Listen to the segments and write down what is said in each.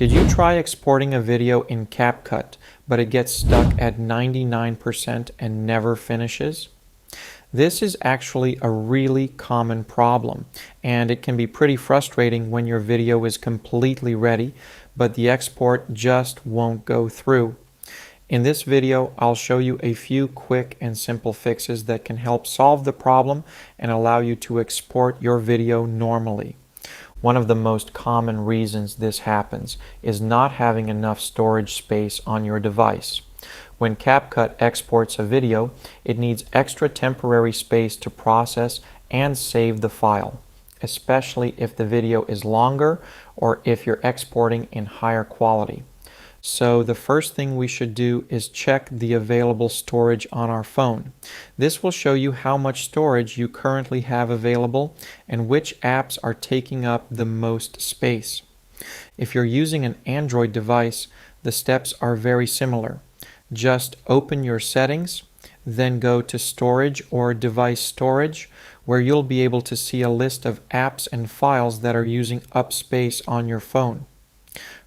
Did you try exporting a video in CapCut, but it gets stuck at 99% and never finishes? This is actually a really common problem, and it can be pretty frustrating when your video is completely ready, but the export just won't go through. In this video, I'll show you a few quick and simple fixes that can help solve the problem and allow you to export your video normally. One of the most common reasons this happens is not having enough storage space on your device. When CapCut exports a video, it needs extra temporary space to process and save the file, especially if the video is longer or if you're exporting in higher quality. So the first thing we should do is check the available storage on our phone. This will show you how much storage you currently have available and which apps are taking up the most space. If you're using an Android device, the steps are very similar. Just open your settings, then go to Storage or Device Storage, where you'll be able to see a list of apps and files that are using up space on your phone.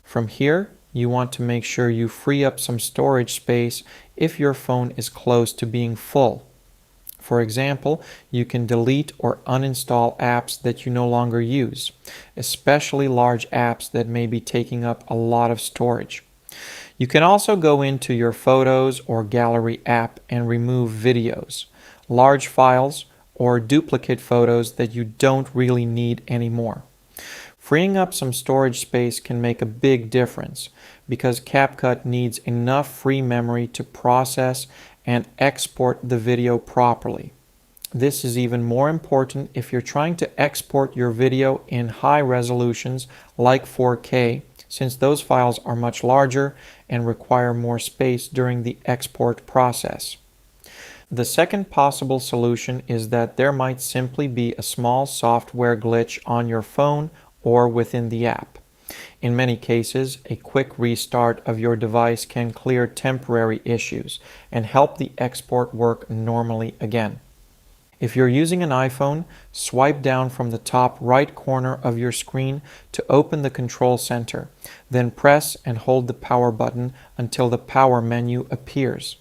From here, you want to make sure you free up some storage space if your phone is close to being full. For example, you can delete or uninstall apps that you no longer use, especially large apps that may be taking up a lot of storage. You can also go into your Photos or Gallery app and remove videos, large files, or duplicate photos that you don't really need anymore. Freeing up some storage space can make a big difference because CapCut needs enough free memory to process and export the video properly. This is even more important if you're trying to export your video in high resolutions like 4K, since those files are much larger and require more space during the export process. The second possible solution is that there might simply be a small software glitch on your phone or within the app. In many cases, a quick restart of your device can clear temporary issues and help the export work normally again. If you're using an iPhone, swipe down from the top right corner of your screen to open the control center, then press and hold the power button until the power menu appears.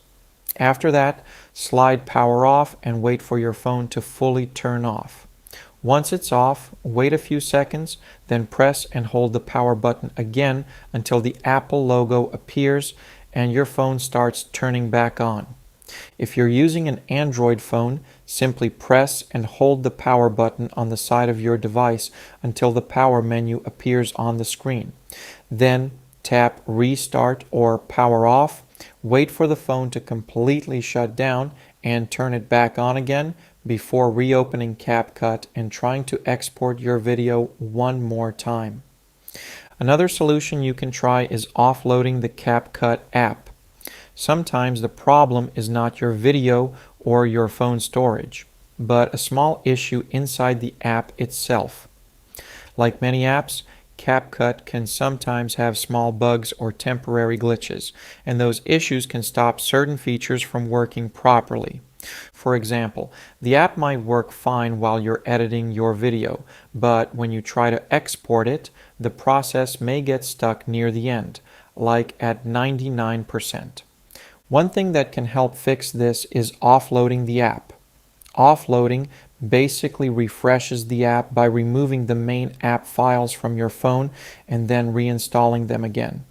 After that, slide power off and wait for your phone to fully turn off. Once it's off, wait a few seconds, then press and hold the power button again until the Apple logo appears and your phone starts turning back on. If you're using an Android phone, simply press and hold the power button on the side of your device until the power menu appears on the screen. Then tap Restart or Power Off, wait for the phone to completely shut down and turn it back on again before reopening CapCut and trying to export your video one more time. Another solution you can try is offloading the CapCut app. Sometimes the problem is not your video or your phone storage, but a small issue inside the app itself. Like many apps, CapCut can sometimes have small bugs or temporary glitches, and those issues can stop certain features from working properly. For example, the app might work fine while you're editing your video, but when you try to export it, the process may get stuck near the end, like at 99%. One thing that can help fix this is offloading the app. Offloading basically refreshes the app by removing the main app files from your phone and then reinstalling them again.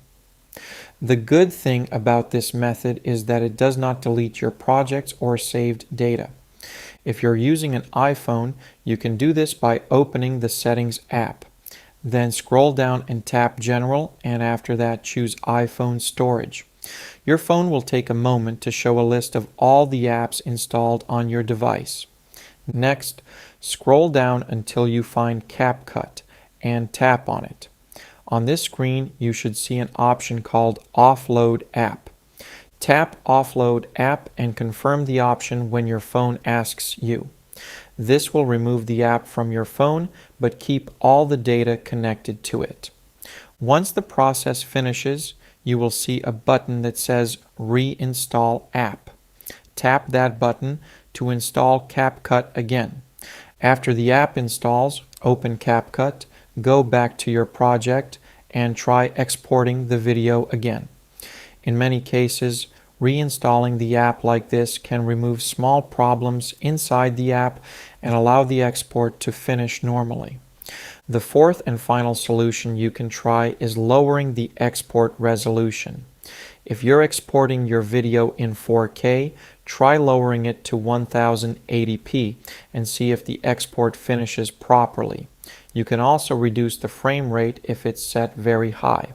The good thing about this method is that it does not delete your projects or saved data. If you're using an iPhone, you can do this by opening the Settings app. Then scroll down and tap General, and after that choose iPhone Storage. Your phone will take a moment to show a list of all the apps installed on your device. Next, scroll down until you find CapCut and tap on it. On this screen, you should see an option called Offload App. Tap Offload App and confirm the option when your phone asks you. This will remove the app from your phone, but keep all the data connected to it. Once the process finishes, you will see a button that says Reinstall App. Tap that button to install CapCut again. After the app installs, open CapCut, go back to your project, and try exporting the video again. In many cases, reinstalling the app like this can remove small problems inside the app and allow the export to finish normally. The fourth and final solution you can try is lowering the export resolution. If you're exporting your video in 4K, try lowering it to 1080p and see if the export finishes properly. You can also reduce the frame rate if it's set very high.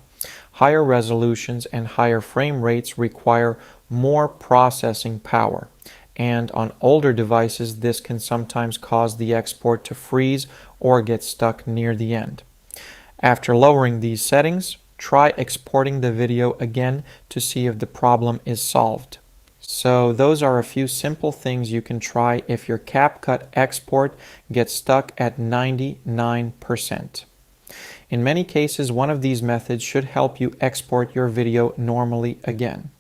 Higher resolutions and higher frame rates require more processing power, and on older devices this can sometimes cause the export to freeze or get stuck near the end. After lowering these settings, try exporting the video again to see if the problem is solved. So those are a few simple things you can try if your CapCut export gets stuck at 99%. In many cases, one of these methods should help you export your video normally again.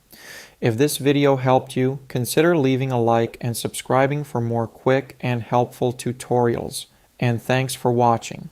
If this video helped you, consider leaving a like and subscribing for more quick and helpful tutorials. And thanks for watching.